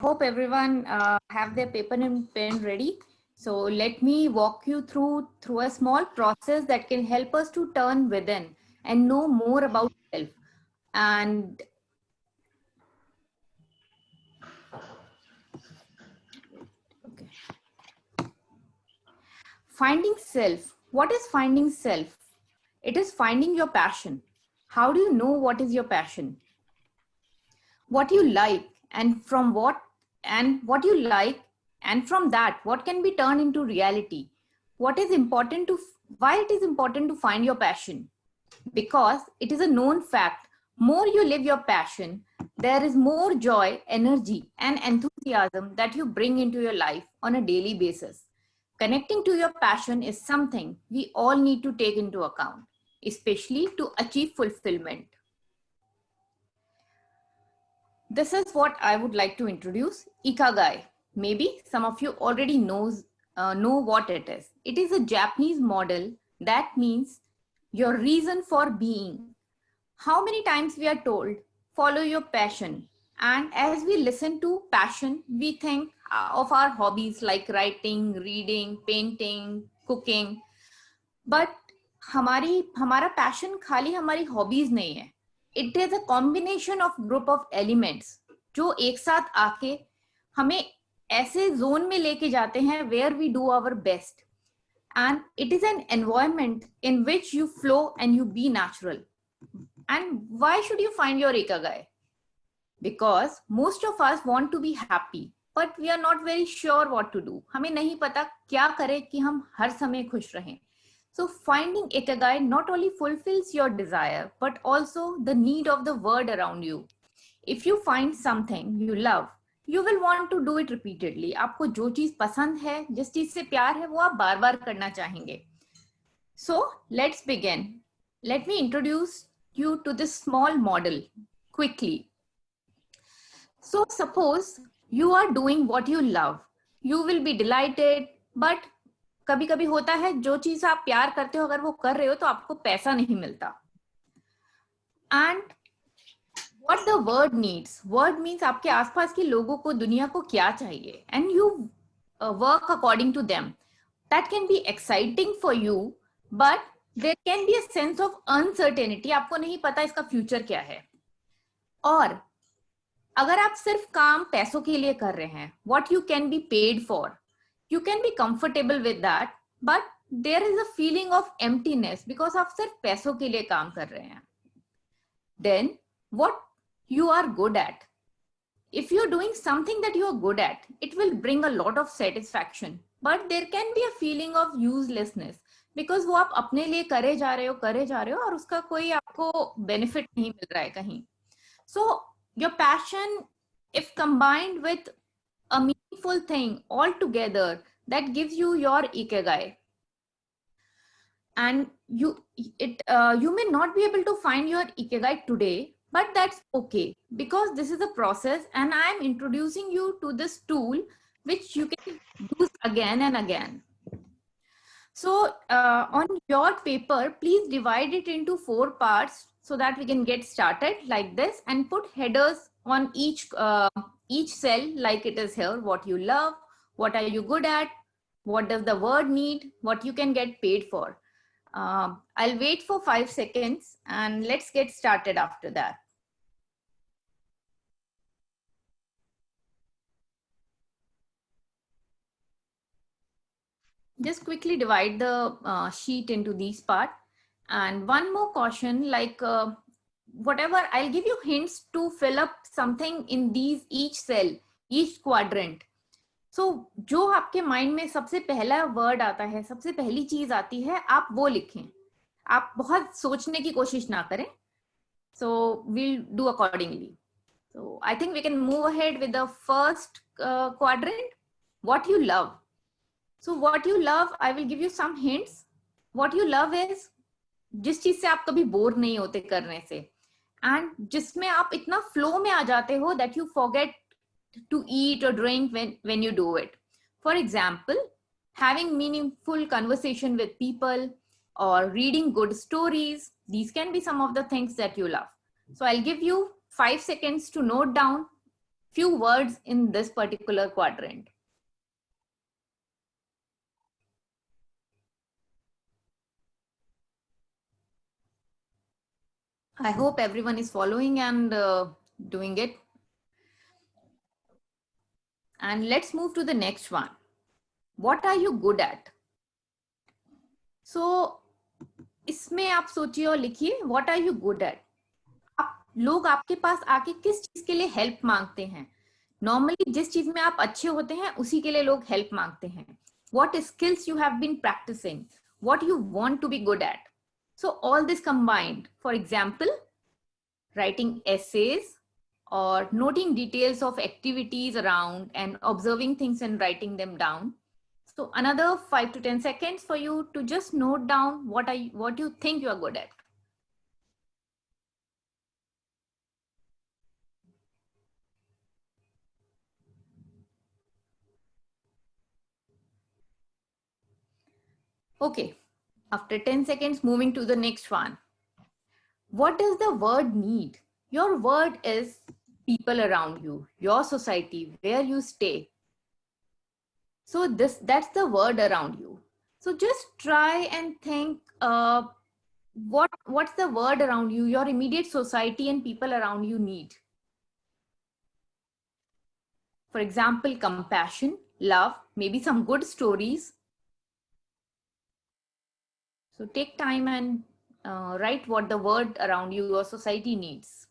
Hope everyone have their paper and pen ready. So let me walk you through a small process that can help us to turn within and know more about self. And okay. Finding self. What is finding self? It is finding your passion. How do you know what is your passion? What you like and from what you like, and from that what can be turned into reality. What is important to Why it is important to find your passion? Because it is a known fact, more you live your passion, there is more joy, energy and enthusiasm that you bring into your life on a daily basis. Connecting to your passion is something we all need to take into account, especially to achieve fulfillment. This is what I would like to introduce, Ikigai. Maybe some of you already know what it is. It is a Japanese model that means your reason for being. How many times we are told, follow your passion. And as we listen to passion, we think of our hobbies like writing, reading, painting, cooking. But हमारा passion खाली हमारी hobbies नहीं है. It is a combination of group of elements जो एक साथ आके हमें ऐसे zone में लेके जाते हैं where we do our best. And it is an environment in which you flow and you be natural. And why should you find your Ikigai? Because most of us want to be happy, but we are not very sure what to do. हमें नहीं पता क्या करें कि हम हर समय खुश रहें. So finding Ikigai not only fulfills your desire, but also the need of the world around you. If you find something you love, you will want to do it repeatedly. आपको जो चीज पसंद है, जिस चीज से प्यार है, वो आप बार बार करना चाहेंगे. So let's begin. Let me introduce you to this small model quickly. So suppose you are doing what you love. You will be delighted, but कभी कभी होता है जो चीज आप प्यार करते हो अगर वो कर रहे हो तो आपको पैसा नहीं मिलता. And what the word needs. Word means आपके आसपास के लोगों को, दुनिया को क्या चाहिए, and you work according to them. That can be exciting for you, but there can be a sense of uncertainty. आपको नहीं पता इसका फ्यूचर क्या है. और अगर आप सिर्फ काम पैसों के लिए कर रहे हैं, what you can be paid for, you can be comfortable with that, but there is a feeling of emptiness because आप सिर्फ पैसों के लिए काम कर रहे हैं. Then what you are good at. If you're doing something that you are good at, it will bring a lot of satisfaction, but there can be a feeling of uselessness because वो आप अपने लिए करे जा रहे हो और उसका कोई आपको benefit नहीं मिल रहा है कहीं. So your passion, if combined with a meaningful thing all together, that gives you your Ikigai. And you may not be able to find your Ikigai today, but that's okay because this is a process and I am introducing you to this tool which you can use again and again. So on your paper, please divide it into 4 parts so that we can get started like this, and put headers on each cell like it is here. What you love, what are you good at, what does the word need, what you can get paid for. I'll wait for 5 seconds and let's get started after that. Just quickly divide the sheet into these parts. And one more caution, like whatever, I'll give you hints to fill up something in these each cell, each quadrant. So जो आपके mind में सबसे पहला word आता है, सबसे पहली चीज आती है, आप वो लिखें. आप बहुत सोचने की कोशिश ना करें. So we'll do accordingly. So I think we can move ahead with the first quadrant. What you love. So what you love, I will give you some hints. What you love is जिस चीज से आप कभी bore नहीं होते करने से, and जिसमें आप इतना फ्लो में आ जाते हो that you forget to eat or drink when you do it. For example, having meaningful conversation with people or reading good stories. These can be some of the things that you love. So I'll give you 5 seconds to note down few words in this particular quadrant. I hope everyone is following and doing it. And let's move to the next one. What are you good at? So इसमें आप सोचिए और लिखिए what are you good at? लोग आपके पास आके किस चीज के लिए हेल्प मांगते हैं? नॉर्मली जिस चीज में आप अच्छे होते हैं उसी के लिए लोग हेल्प मांगते हैं. What skills you have been practicing, what you want to be good at. So all this combined, for example, writing essays or noting details of activities around and observing things and writing them down. So another 5 to 10 seconds for you to just note down what you think you are good at. Okay, after 10 seconds, moving to the next one. What does the word need? Your word is people around you, your society, where you stay. So that's the word around you. So just try and think what's the word around you, your immediate society and people around you need. For example, compassion, love, maybe some good stories. So take time and write what the word around you, your society needs.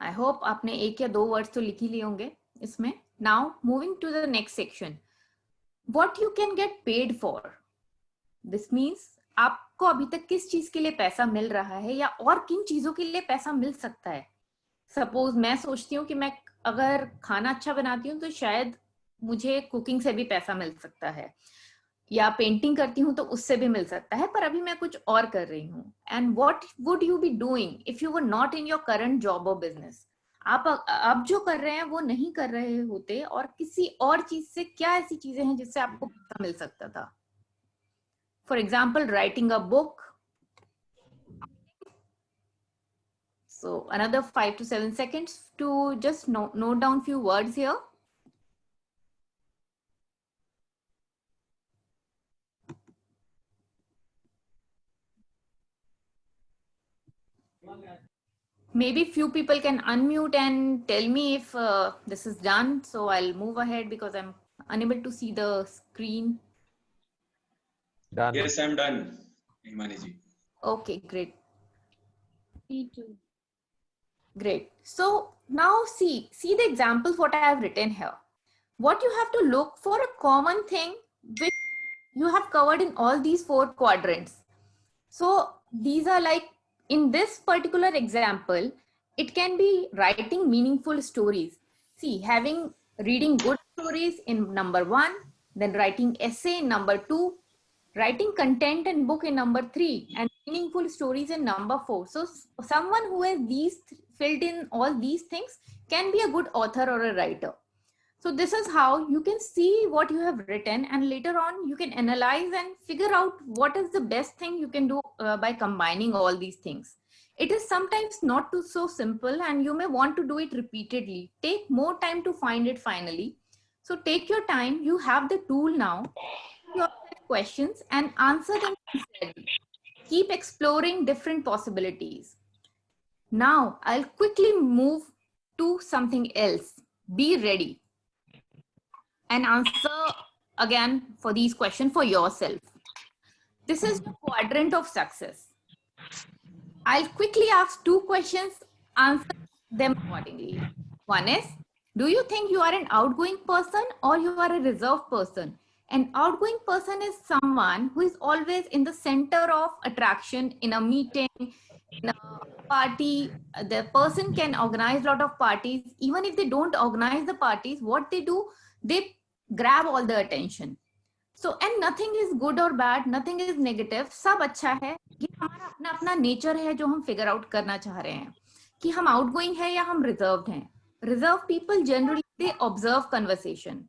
I hope आपने एक या दो words तो लिख ही लिए होंगे इसमें. Now moving to the next section. What you can get paid for. This means आपको अभी तक किस चीज के लिए पैसा मिल रहा है या और किन चीजों के लिए पैसा मिल सकता है. सपोज मैं सोचती हूँ कि मैं अगर खाना अच्छा बनाती हूँ तो शायद मुझे कुकिंग से भी पैसा मिल सकता है, या पेंटिंग करती हूँ तो उससे भी मिल सकता है, पर अभी मैं कुछ और कर रही हूँ. And what would you be doing if you were not in your current job और बिजनेस. आप जो कर रहे हैं वो नहीं कर रहे होते और किसी और चीज से क्या ऐसी चीजें हैं जिससे आपको पैसा मिल सकता था. For example, writing a book. So another 5 to 7 seconds to just note down few words here. Maybe few people can unmute and tell me if this is done. So I'll move ahead because I'm unable to see the screen. Done. Yes, I'm done, Hiimaani ji. Okay, great. Me too. Great. So now see the examples what I have written here. What you have to look for a common thing which you have covered in all these 4 quadrants. So these are like, in this particular example, it can be writing meaningful stories. See, reading good stories in number 1, then writing essay in number 2, writing content and book in number 3, and meaningful stories in number 4. So someone who has filled in all these things can be a good author or a writer. So this is how you can see what you have written, and later on you can analyze and figure out what is the best thing you can do by combining all these things. It is sometimes not so simple and you may want to do it repeatedly. Take more time to find it finally. So take your time. You have the tool now. Your questions and answer them sincerely. Keep exploring different possibilities. Now I'll quickly move to something else. Be ready and answer again for these questions for yourself. This is the quadrant of success. I'll quickly ask 2 questions, answer them accordingly. One is, do you think you are an outgoing person or you are a reserved person? An outgoing person is someone who is always in the center of attraction in a meeting, in a party. The person can organize a lot of parties. Even if they don't organize the parties, what they do, they grab all the attention. So, and nothing is good or bad, nothing is negative, सब अच्छा है. ये हमारा अपना अपना nature है जो हम फिगर आउट करना चाह रहे हैं कि हम आउटगोइंग है या हम रिजर्व्ड हैं. Reserved people generally they observe conversation.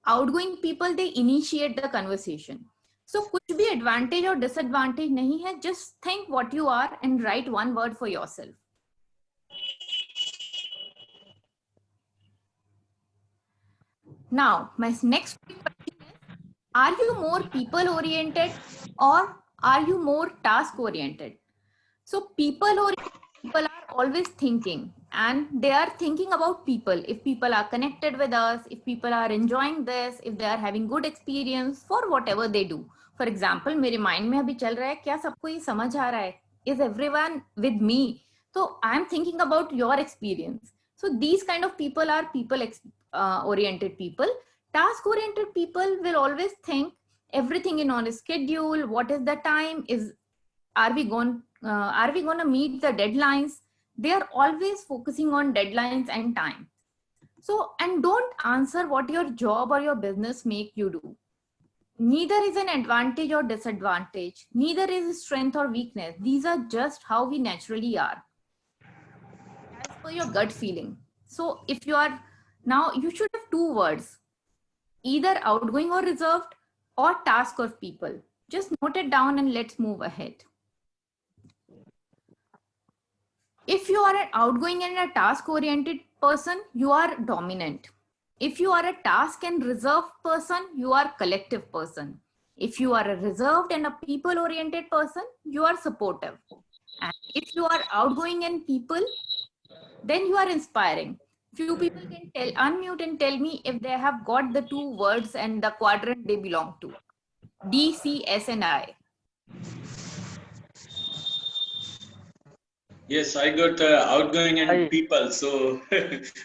Outgoing people, they initiate the conversation. So कुछ भी advantage or disadvantage नहीं है. Just think what you are and write one word for yourself. Now, my next question is, are you more people oriented or are you more task oriented? So people oriented people are always thinking, and they are thinking about people. If people are connected with us, if people are enjoying this, if they are having good experience for whatever they do. For example, मेरे mind में अभी चल रहा है, क्या सबको ये समझ आ रहा है? Is everyone with me? So I am thinking about your experience. So these kind of people are people oriented people. Task oriented people will always think everything in on a schedule. What is the time? Are we going to meet the deadlines? They are always focusing on deadlines and time. So, and don't answer what your job or your business make you do. Neither is an advantage or disadvantage. Neither is strength or weakness. These are just how we naturally are, as per your gut feeling. So if you are, now you should have two words, either outgoing or reserved, or task or people. Just note it down and let's move ahead. If you are an outgoing and a task oriented person, you are dominant. If you are a task and reserved person, you are collective person. If you are a reserved and a people oriented person, you are supportive. And if you are outgoing and people, then you are inspiring. Few people can unmute and tell me if they have got the two words and the quadrant they belong to. D, C, S, and I. Yes, I got outgoing and people. So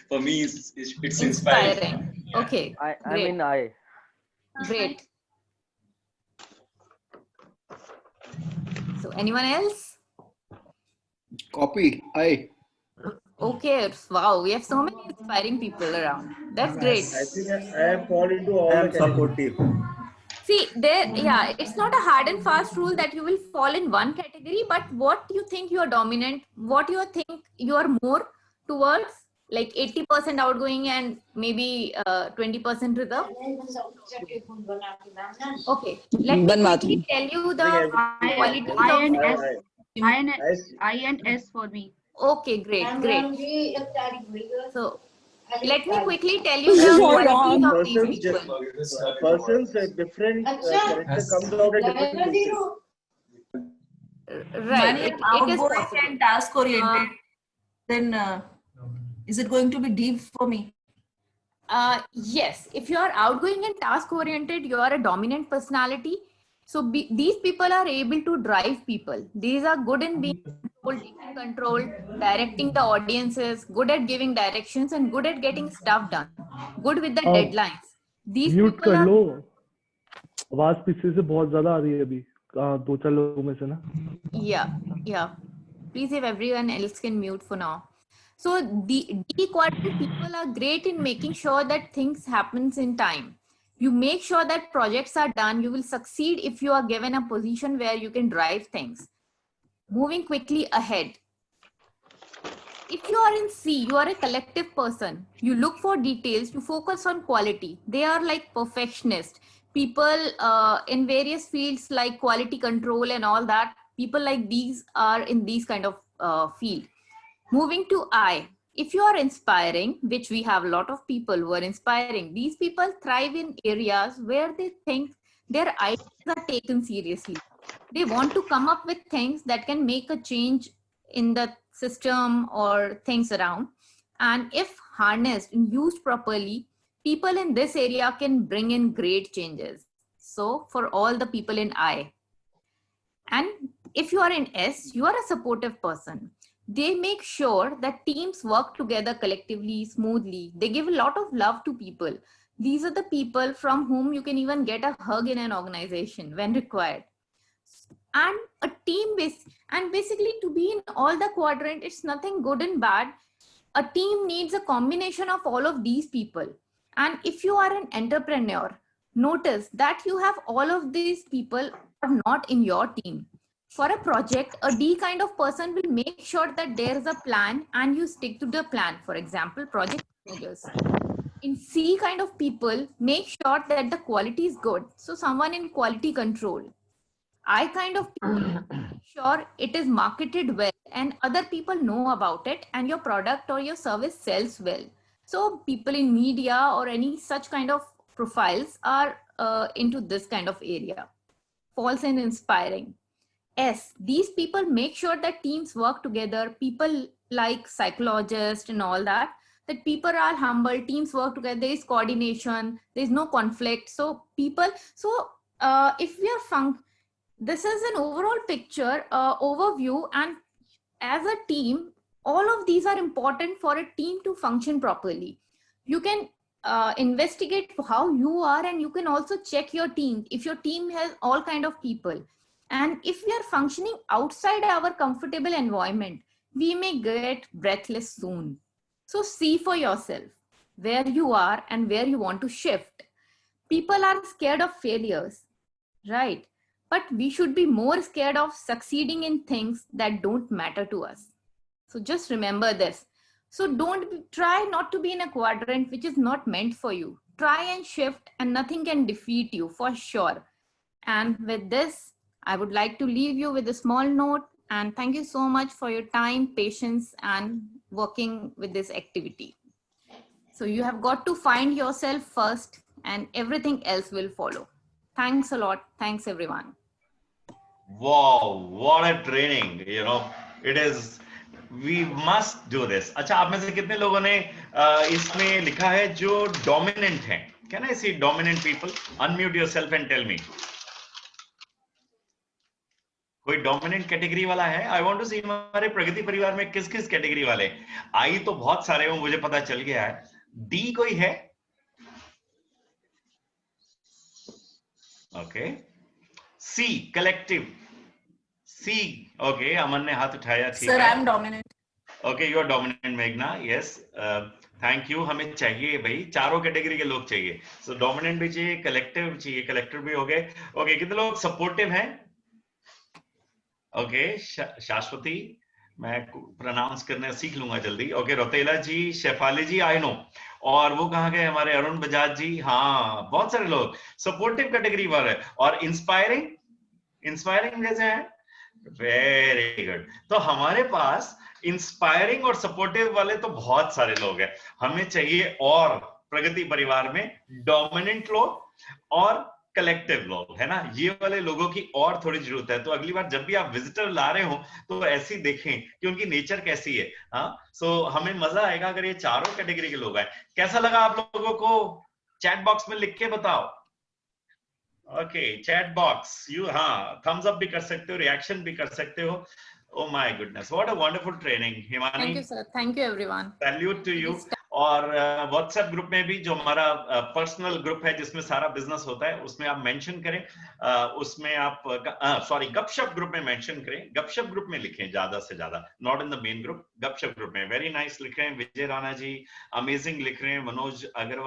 for me, it's inspiring. Yeah. Okay. I mean I. Great. So anyone else? Copy. I. Okay. Wow. We have so many inspiring people around. That's great. I think I fall into all the categories. See, yeah, it's not a hard and fast rule that you will fall in one category, but what you think you are dominant, what you think you are more towards, like 80% outgoing and maybe 20% reserve. Okay, let me quickly tell you the qualities I and S for me. Okay, great. So let me quickly tell you the qualities of these people. Person's different character comes out at different places. Right, it is possible. And task oriented, then is it going to be deep for me? Yes, if you are outgoing and task oriented, you are a dominant personality. So these people are able to drive people. These are good in being control, directing the audiences, good at giving directions, and good at getting stuff done. Good with the deadlines. These people are... आवाज पीछे से बहुत ज्यादा आ रही है अभी दो चार लोगों में से ना. Yeah. Please, if everyone else can mute for now. So the D-quadrant people are great in making sure that things happens in time. You make sure that projects are done. You will succeed if you are given a position where you can drive things. Moving quickly ahead. If you are in C, you are a collective person. You look for details. You focus on quality. They are like perfectionists. People in various fields like quality control and all that. People like these are in these kind of field. Moving to I. If you are inspiring, which we have a lot of people who are inspiring, these people thrive in areas where they think their ideas are taken seriously. They want to come up with things that can make a change in the system or things around. And if harnessed and used properly, people in this area can bring in great changes. So for all the people in I. And if you are in S, you are a supportive person. They make sure that teams work together collectively, smoothly. They give a lot of love to people. These are the people from whom you can even get a hug in an organization when required. And a team and basically to be in all the quadrant, it's nothing good and bad. A team needs a combination of all of these people. And if you are an entrepreneur, notice that you have all of these people are not in your team. For a project, a D kind of person will make sure that there is a plan and you stick to the plan. For example, project managers. in C kind of people, make sure that the quality is good. So someone in quality control. I kind of people, make sure it is marketed well and other people know about it and your product or your service sells well. So people in media or any such kind of profiles are into this kind of area. False and inspiring. S, these people make sure that teams work together. People like psychologists and all that, that people are humble, teams work together, there is coordination, there is no conflict. So people, so if we are this is an overall picture, overview, and as a team, all of these are important for a team to function properly. You can investigate how you are, and you can also check your team. If your team has all kind of people, and if we are functioning outside our comfortable environment, we may get breathless soon. So see for yourself where you are and where you want to shift. People are scared of failures, right? But we should be more scared of succeeding in things that don't matter to us. So just remember this. So try not to be in a quadrant which is not meant for you. Try and shift, and nothing can defeat you for sure. And with this, I would like to leave you with a small note, and thank you so much for your time, patience, and working with this activity. So you have got to find yourself first, and everything else will follow. Thanks a lot. Thanks, everyone. Wow, what a training, you know, it is, we must do this. अच्छा, आप में से कितने लोगों ने इसमें लिखा है जो dominant हैं? Can I see dominant people? Unmute yourself and tell me. कोई dominant category वाला है? I want to see हमारे प्रगति परिवार में किस किस category वाले? I तो बहुत सारे हैं, मुझे पता चल गया है. D कोई है? Okay. C, collective. C, okay, Aman ने हाथ उठाया, ठीक है. Sir, I'm dominant. Okay, you are dominant, Meghna. Yes, thank you. हमें चाहिए भाई, चारों कैटेगरी के लोग चाहिए. So dominant भी चाहिए, collective चाहिए, collective भी हो गए. Okay, कितने लोग supportive हैं? Okay, शाश्वती, मैं pronounce करने सीख लूंगा जल्दी. Okay, Rautela ji, Shefali ji, I know. और वो कहाँ गए हमारे अरुण बजाज जी? हाँ, बहुत सारे लोग supportive कैटेगरी वाले. और inspiring कैसे हैं? Very good. तो हमारे पास इंस्पायरिंग और सपोर्टिव वाले तो बहुत सारे लोग हैं. हमें चाहिए और प्रगति परिवार में डोमिनेंट लोग और कलेक्टिव लोग, है ना. ये वाले लोगों की और थोड़ी जरूरत है. तो अगली बार जब भी आप विजिटर ला रहे हो तो ऐसे ही देखें कि उनकी नेचर कैसी है. हाँ, सो हमें मजा आएगा अगर ये चारों कैटेगरी के लोग आए. कैसा लगा आप लोगों को? चैट बॉक्स में लिख के बताओ. ओके, चैट बॉक्स, यू हाँ थम्स अप भी कर सकते हो, रिएक्शन भी कर सकते हो. Oh my goodness, what a wonderful training, Hiimaani. Thank you, sir. Thank you, everyone. Salute to you. और व्हाट्सएप ग्रुप में भी जो हमारा पर्सनल ग्रुप है जिसमें सारा बिजनेस होता है, उसमें आप मेंशन करें. उसमें आप सॉरी गपशप ग्रुप में मेंशन करें. गपशप ग्रुप में लिखें ज्यादा से ज्यादा, not in the main group. गपशप ग्रुप में वेरी नाइस लिख रहे हैं विजय राणा जी, अमेजिंग लिख रहे हैं मनोज अग्रवाल.